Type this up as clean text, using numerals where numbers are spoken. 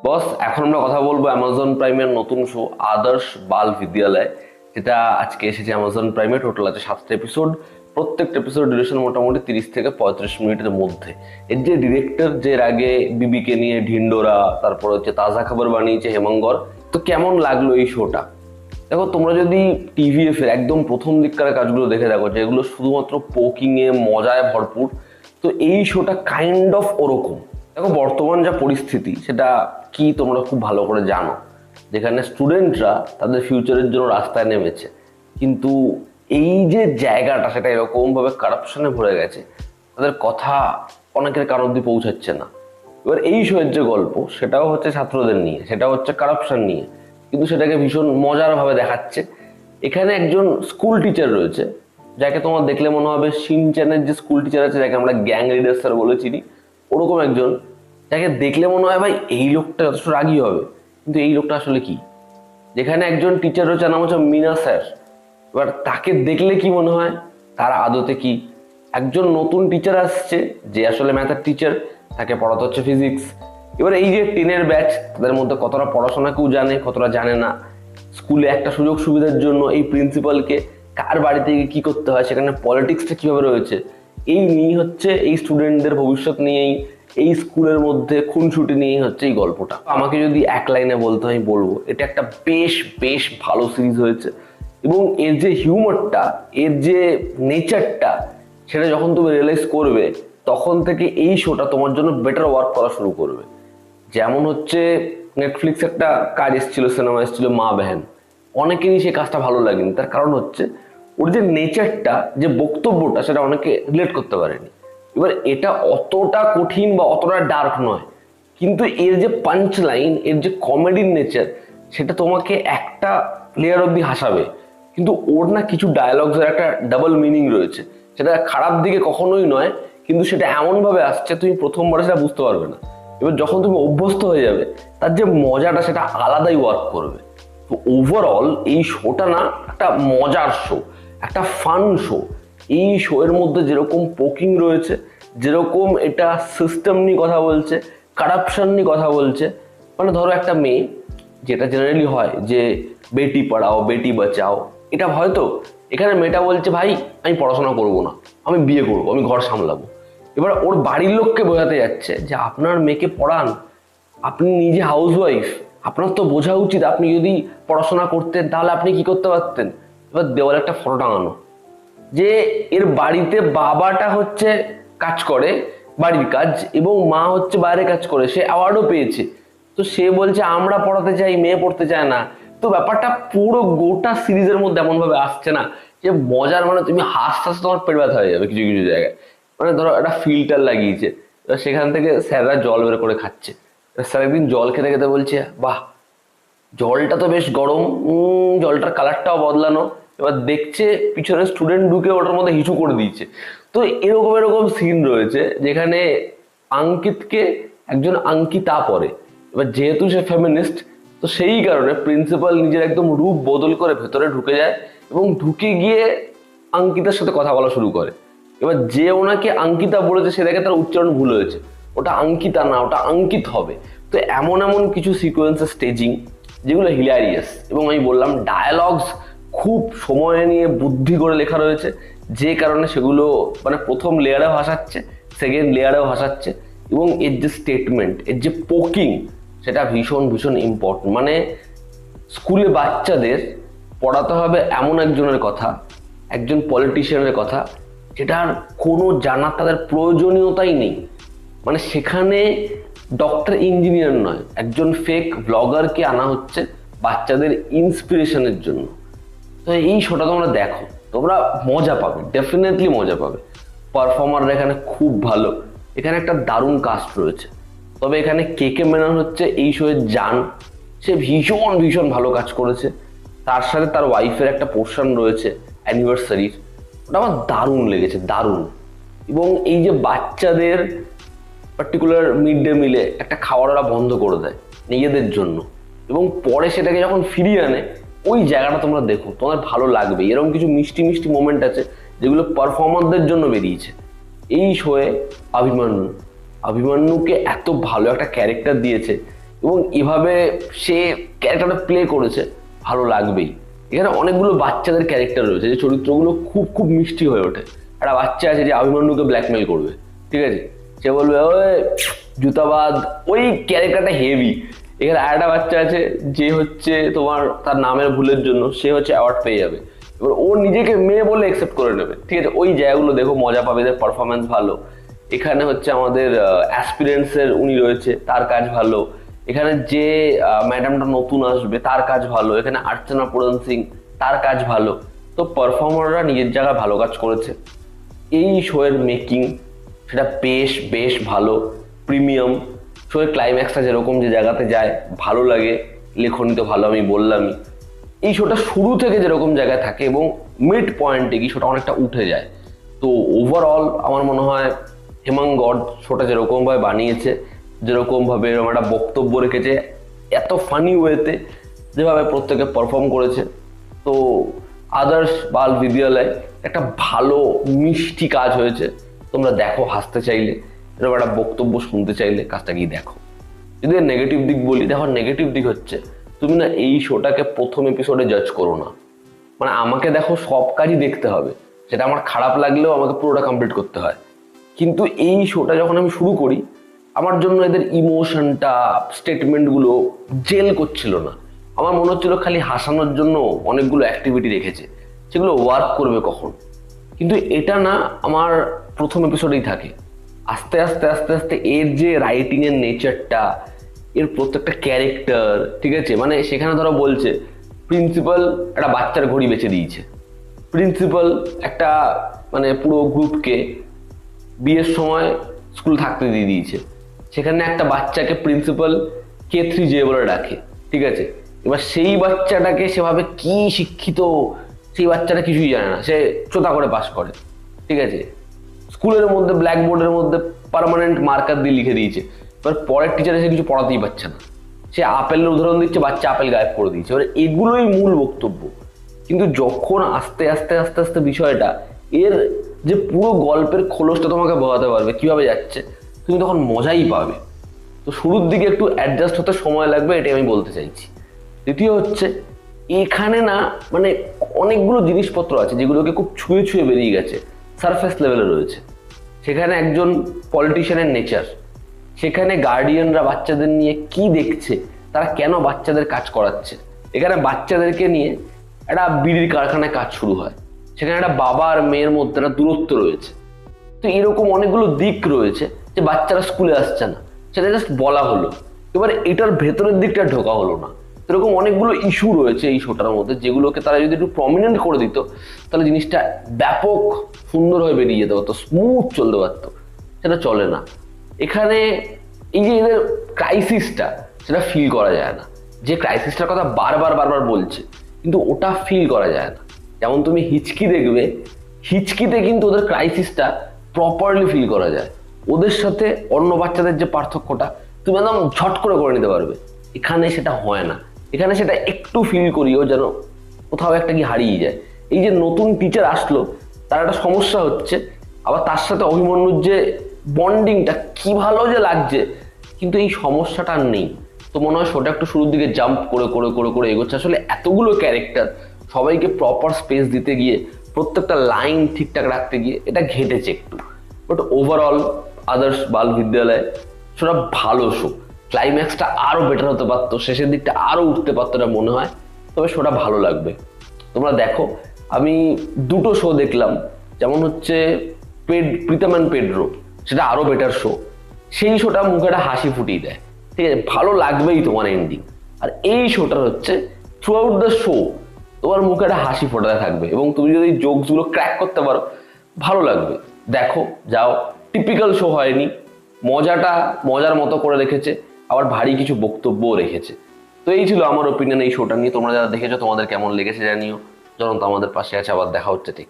বস, এখন আমরা কথা বলবো অ্যামাজন প্রাইমের নতুন শো আদর্শ বাল বিদ্যালয়, যেটা আজকে এসেছে অ্যামাজন প্রাইমে। টোটাল আছে 7টা এপিসোড। প্রত্যেকটা এপিসোড ডিউরেশন মোটামুটি 30 থেকে 35 মিনিটের মধ্যে। এর যে ডিরেক্টর, যে এর আগে বিবিকে নিয়ে ঢিন্ডোরা, তারপর হচ্ছে তাজা খবর বানিয়েছে হেমঙ্গর। তো কেমন লাগলো এই শোটা? দেখো, তোমরা যদি টিভিএফ এর একদম প্রথম দিককার কাজগুলো দেখে দেখো, যেগুলো শুধুমাত্র পোকিং এ মজায় ভরপুর, তো এই শোটা কাইন্ড অফ ওরকম। দেখো, বর্তমান যা পরিস্থিতি সেটা কি তোমরা খুব ভালো করে জানো, যেখানে স্টুডেন্টরা তাদের ফিউচারের জন্য রাস্তায় নেমেছে, কিন্তু এই যে জায়গাটা সেটা এরকম ভাবে কারাপশনে ভরে গেছে, তাদের কথা অনেকের কান অব্দি পৌঁছাচ্ছে না। এবার এই শোয়ের যে গল্প, সেটাও হচ্ছে ছাত্রদের নিয়ে, সেটাও হচ্ছে কারাপশন নিয়ে, কিন্তু সেটাকে ভীষণ মজার ভাবে দেখাচ্ছে। এখানে একজন স্কুল টিচার রয়েছে, যাকে তোমার দেখলে মনে হবে শিনচ্যানের যে স্কুল টিচার আছে, যাকে আমরা গ্যাং লিডার স্যার বলে চিনি, ওরকম একজন, যাকে দেখলে মনে হয় ভাই এই লোকটা যথেষ্ট রাগী হবে, কিন্তু এই লোকটা আসলে কি। যেখানে একজন টিচার রয়েছে, নাম হচ্ছে মিনা স্যার। এবার তাকে দেখলে কি মনে হয়, তার আদতে কি। একজন নতুন টিচার আসছে, যে আসলে ম্যাথের টিচার, তাকে পড়াতে হচ্ছে ফিজিক্স। এবার এই যে 10-এর ব্যাচ, তাদের মধ্যে কতটা পড়াশোনা কেউ জানে, কতটা জানে না। স্কুলে একটা সুযোগ সুবিধার জন্য এই প্রিন্সিপালকে কার বাড়িতে গিয়ে কি করতে হয়, সেখানে পলিটিক্সটা কিভাবে রয়েছে, এই নিয়ে হচ্ছে, এই স্টুডেন্টদের ভবিষ্যৎ নিয়েই, এই স্কুলের মধ্যে খুনসুটি নিয়েই হচ্ছে এই গল্পটা। আমাকে যদি এক লাইনে বলতে হয়, আমি বলবো এটা একটা বেশ বেশ ভালো সিরিজ হয়েছে। এবং এর যে হিউমারটা, এর যে নেচারটা, সেটা যখন তুমি রিয়েলাইজ করবে, তখন থেকে এই শোটা তোমার জন্য বেটার ওয়ার্ক করা শুরু করবে। যেমন হচ্ছে, নেটফ্লিক্স একটা কাজ এসেছিল, সিনেমা এসেছিল মা বেহেন। অনেকেরই সেই কাজটা ভালো লাগেনি, তার কারণ হচ্ছে ওর যে নেচারটা, যে বক্তব্যটা, সেটা অনেকে রিলেট করতে পারেনি। এবার এটা অতটা কঠিন বা অতটা ডার্ক নয়, কিন্তু এর যে পাঞ্চ লাইন, এর যে কমেডির নেচার, সেটা তোমাকে একটা লেয়ার অব্দি হাসাবে। কিন্তু ওর না কিছু ডায়ালগসের একটা ডাবল মিনিং রয়েছে, সেটা খারাপ দিকে কখনোই নয়, কিন্তু সেটা এমনভাবে আসছে তুমি প্রথমবারে সেটা বুঝতে পারবে না। এবার যখন তুমি অভ্যস্ত হয়ে যাবে, তার যে মজাটা সেটা আলাদাই ওয়ার্ক করবে। তো ওভারঅল এই শোটা না একটা মজার শো, একটা ফান শো। এই শো এর মধ্যে যেরকম পোকিং রয়েছে, যেরকম এটা সিস্টেম নিয়ে কথা বলছে, কারাপশন নিয়ে কথা বলছে। মানে ধরো একটা মেয়ে, যেটা জেনারেলি হয় যে বেটি পড়াও বেটি বাঁচাও, এটা হয়তো এখানে মেয়েটা বলছে ভাই আমি পড়াশোনা করব না, আমি বিয়ে করবো, আমি ঘর সামলাবো। এবার ওর বাড়ির লোককে বোঝাতে যাচ্ছে যে আপনার মেয়েকে পড়ান, আপনি নিজে হাউসওয়াইফ, আপনার তো বোঝা উচিত, আপনি যদি পড়াশোনা করতেন তাহলে আপনি কি করতে পারতেন। এবার দেওয়ালে একটা ফটো টাঙানো, যে এর বাড়িতে বাবাটা হচ্ছে কাজ করে, বাড়ির কাজ, এবং মা হচ্ছে বাইরে কাজ করে, সে অ্যাওয়ার্ডও পেয়েছে। তো সে বলছে আমরা পড়াতে চাই, মেয়ে পড়তে চায় না। তো ব্যাপারটা পুরো গোটা সিরিজের মধ্যে এমন ভাবে আসছে না, যে মজার, মানে তুমি হাসতে হাসতে তোমার পেট ব্যথা হয়ে যাবে কিছু কিছু জায়গায়। মানে ধরো একটা ফিল্টার লাগিয়েছে, এবার সেখান থেকে স্যাররা জল বের করে খাচ্ছে। স্যার একদিন জল খেতে খেতে বলছে, বাহ জলটা তো বেশ গরম, জলটার কালারটাও বদলানো। এবার দেখছে পিছনে স্টুডেন্ট ঢুকে ওটার মধ্যে হিচু করে দিয়েছে। তো এরকম এরকম সিন রয়েছে, যেখানে আঙ্কিতকে একজন আঙ্কিতা পড়ে। এবার যেহেতু সে ফেমিনিস্ট, তো সেই কারণে প্রিন্সিপাল নিজের একদম রূপ বদল করে ভেতরে ঢুকে যায়, এবং ঢুকে গিয়ে আঙ্কিতার সাথে কথা বলা শুরু করে। এবার যে ওনাকে আঙ্কিতা বলেছে, সে দেখে তার উচ্চারণ ভুল হয়েছে, ওটা আঙ্কিতা না, ওটা আঙ্কিত হবে। তো এমন এমন কিছু সিকোয়েন্সের স্টেজিং, যেগুলো হিলারিয়াস। এবং আমি বললাম ডায়ালগস খুব সময় নিয়ে বুদ্ধি করে লেখা রয়েছে, যে কারণে সেগুলো মানে প্রথম লেয়ারেও হাসাচ্ছে, সেকেন্ড লেয়ারেও হাসাচ্ছে। এবং এর যে স্টেটমেন্ট, এর যে পোকিং, সেটা ভীষণ ভীষণ ইম্পর্টেন্ট। মানে স্কুলে বাচ্চাদের পড়াতে হবে এমন একজনের কথা, একজন পলিটিশিয়ানের কথা, যেটার কোনো জানার তাদের প্রয়োজনীয়তাই নেই। মানে সেখানে ডক্টর ইঞ্জিনিয়ার নয়, একজন ফেক ব্লগারকে আনা হচ্ছে বাচ্চাদের ইন্সপিরেশনের জন্য। তো এই শোটা তোমরা দেখো, তোমরা মজা পাবে, ডেফিনেটলি মজা পাবে। পারফর্মাররা এখানে খুব ভালো, এখানে একটা দারুণ কাস্ট রয়েছে। তবে এখানে কে কে মেনন হচ্ছে এই শোয়ের জান, সে ভীষণ ভীষণ ভালো কাজ করেছে। তার সাথে তার ওয়াইফের একটা পোর্শন রয়েছে অ্যানিভার্সারির, ওটা আমার দারুণ লেগেছে, দারুণ। এবং এই যে বাচ্চাদের পার্টিকুলার মিড ডে মিলে একটা খাবার ওরা বন্ধ করে দেয় নিজেদের জন্য, এবং পরে সেটাকে যখন ফিরিয়ে আনে, ওই জায়গাটা তোমরা দেখো, তোমার ভালো লাগবে। এরকম কিছু মিষ্টি মিষ্টি মোমেন্ট আছে, যেগুলো পারফর্মারদের জন্য বেরিয়েছে। এই শোয়ে অভিমন্যুকে এত ভালো একটা ক্যারেক্টার দিয়েছে, এবং এভাবে সে ক্যারেক্টারটা প্লে করেছে, ভালো লাগবেই। এখানে অনেকগুলো বাচ্চাদের ক্যারেক্টার রয়েছে যে চরিত্রগুলো খুব খুব মিষ্টি হয়ে ওঠে। একটা বাচ্চা আছে যে অভিমন্যুকে ব্ল্যাকমেল করবে, ঠিক আছে, সে বলবে ওই জুতাবাদ, ওই ক্যারেক্টারটা হেভি। এখানে আরেকটা বাচ্চা আছে যে হচ্ছে তোমার তার নামের ভুলের জন্য সে হচ্ছে অ্যাওয়ার্ড পেয়ে যাবে, এবার ও নিজেকে মেয়ে বলে অ্যাকসেপ্ট করে নেবে, ঠিক আছে। ওই জায়গাগুলো দেখো, মজা পাবে, এদের পারফরমেন্স ভালো। এখানে হচ্ছে আমাদের অ্যাসপিরেন্টসের উনি রয়েছে, তার কাজ ভালো। এখানে যে ম্যাডামটা নতুন আসবে তার কাজ ভালো। এখানে অর্চনা পুরন সিং, তার কাজ ভালো। তো পারফর্মাররা নিজের জায়গায় ভালো কাজ করেছে। এই শোয়ের মেকিং সেটা বেশ বেশ ভালো, প্রিমিয়াম। শোয়ের ক্লাইম্যাক্সটা যেরকম যে জায়গাতে যায় ভালো লাগে, লেখনী তো ভালো আমি বললামই। এই শোটা শুরু থেকে যেরকম জায়গায় থাকে এবং মিড পয়েন্টে কি শোটা অনেকটা উঠে যায়। তো ওভারঅল আমার মনে হয় হেমাং গড শোটা যেরকমভাবে বানিয়েছে, যেরকমভাবে এরকম একটা বক্তব্য রেখেছে, এত ফানি ওয়েতে যেভাবে প্রত্যেকে পারফর্ম করেছে, তো আদার্স বাল বিদ্যালয় একটা ভালো মিষ্টি কাজ হয়েছে। তোমরা দেখো, হাসতে চাইলে, এরকম একটা বক্তব্য শুনতে চাইলে কাজটা গিয়ে দেখো। যদি নেগেটিভ দিক বলি, দেখো নেগেটিভ দিক হচ্ছে তুমি না এই শোটাকে প্রথম এপিসোডে জাজ করো না। মানে আমাকে দেখো সব কাজই দেখতে হবে, সেটা আমার খারাপ লাগলেও আমাকে পুরোটা কমপ্লিট করতে হয়। কিন্তু এই শোটা যখন আমি শুরু করি, আমার জন্য এদের ইমোশনটা, স্টেটমেন্টগুলো জেল করছিল না। আমার মনে হচ্ছিল খালি হাসানোর জন্য অনেকগুলো অ্যাক্টিভিটি রেখেছে, সেগুলো ওয়ার্ক করবে কখন। কিন্তু এটা না, আমার প্রথম এপিসোডেই থাকে। আস্তে আস্তে আস্তে আস্তে এর যে রাইটিংয়ের নেচারটা, এর প্রত্যেকটা ক্যারেক্টার, ঠিক আছে, মানে সেখানে ধরো বলছে প্রিন্সিপাল একটা বাচ্চার ঘড়ি বেচে দিয়েছে, প্রিন্সিপাল একটা মানে পুরো গ্রুপকে বিয়ের সময় স্কুল থাকতে দিয়ে দিয়েছে, সেখানে একটা বাচ্চাকে প্রিন্সিপাল K3J বলে ডাকে, ঠিক আছে। এবার সেই বাচ্চাটাকে সেভাবে কি শিক্ষিত, সেই বাচ্চাটা কিছুই জানে না, সে চোতা করে পাস করে, ঠিক আছে। স্কুলের মধ্যে ব্ল্যাকবোর্ডের মধ্যে পার্মানেন্ট মার্কার দিয়ে লিখে দিয়েছে। এবার পরের টিচার এসে কিছু পড়াতেই পারছে না, সে আপেলের উদাহরণ দিচ্ছে, বাচ্চা আপেল গায়েব করে দিয়েছে। এবার এগুলোই মূল বক্তব্য। কিন্তু যখন আস্তে আস্তে আস্তে আস্তে বিষয়টা, এর যে পুরো গল্পের খোলসটা তোমাকে বোঝাতে পারবে কিভাবে যাচ্ছে, তুমি তখন মজাই পাবে। তো শুরুর দিকে একটু অ্যাডজাস্ট হতে সময় লাগবে, এটাই আমি বলতে চাইছি। দ্বিতীয় হচ্ছে এখানে না মানে অনেকগুলো জিনিসপত্র আছে যেগুলোকে খুব ছুঁয়ে ছুঁয়ে বেরিয়ে গেছে, সারফেস লেভেলে রয়েছে। সেখানে একজন পলিটিশিয়ানের নেচার, সেখানে গার্ডিয়ানরা বাচ্চাদের নিয়ে কি দেখছে, তারা কেন বাচ্চাদের কাজ করাচ্ছে। এখানে বাচ্চাদেরকে নিয়ে একটা বিড়ির কারখানায় কাজ শুরু হয়, সেখানে একটা বাবা আর মেয়ের মধ্যে একটা দূরত্ব রয়েছে। তো এরকম অনেকগুলো দিক রয়েছে যে বাচ্চারা স্কুলে আসছে না, সেটা জাস্ট বলা হলো, এবার এটার ভেতরের দিকটা ঢোকা হলো না। এরকম অনেকগুলো ইস্যু রয়েছে এই শোটার মধ্যে, যেগুলোকে তারা যদি একটু প্রমিনেন্ট করে দিত, তাহলে জিনিসটা ব্যাপক সুন্দরভাবে বেরিয়ে যেতে পারতো, স্মুথ চলতে পারতো। সেটা চলে না। এখানে এই যে এদের ক্রাইসিসটা, সেটা ফিল করা যায় না। যে ক্রাইসিসটার কথা বারবার বারবার বলছে, কিন্তু ওটা ফিল করা যায় না। যেমন তুমি হিচকি দেখবে, হিচকিতে কিন্তু ওদের ক্রাইসিসটা প্রপারলি ফিল করা যায়। ওদের সাথে অন্য বাচ্চাদের যে পার্থক্যটা তুমি একদম ঝট করে নিতে পারবে। এখানে সেটা হয় না। এখানে সেটা একটু ফিল করিও যেন কোথাও একটা কি হারিয়ে যায়। এই যে নতুন টিচার আসলো, তার একটা সমস্যা হচ্ছে, আবার তার সাথে অভিমন্যুর যে বন্ডিংটা কি ভালো যে লাগছে, কিন্তু এই সমস্যাটা আর নেই। তো মনে হয় শোটা একটু শুরুর দিকে জাম্প করে করে করে করে এগোচ্ছে। আসলে এতগুলো ক্যারেক্টার, সবাইকে প্রপার স্পেস দিতে গিয়ে, প্রত্যেকটা লাইন ঠিকঠাক রাখতে গিয়ে এটা ঘেটেছে একটু। বাট ওভারঅল আদার্স বাল বিদ্যালয় শোটা ভালো শো। ক্লাইম্যাক্সটা আরো বেটার হতে পারতো, শেষের দিকটা আরো উঠতে পারতো এটা মনে হয়। তবে শোটা ভালো লাগবে, তোমরা দেখো। আমি দুটো শো দেখলাম, যেমন হচ্ছে প্রীতম অ্যান্ড পেড্রো, সেটা আরো বেটার শো। সেই শোটা মুখে একটা হাসি ফুটিয়ে দেয়, ঠিক আছে, ভালো লাগবেই তোমার এন্ডিং। আর এই শোটার হচ্ছে থ্রু আউট দ্য শো তোমার মুখে একটা হাসি ফোটাতে থাকবে, এবং তুমি যদি জোকসগুলো ক্র্যাক করতে পারো, ভালো লাগবে। দেখো, যাও। টিপিক্যাল শো হয়নি, মজাটা মজার মতো করে রেখেছে, আবার ভারী কিছু বক্তব্যও রেখেছে। তো এই ছিল আমার ওপিনিয়ন এই শোটা নিয়ে। তোমরা যারা দেখেছো তোমাদের কেমন লেগেছে জানিও। যখন তো আমাদের পাশে আছে, আবার দেখা হচ্ছে ঠিক।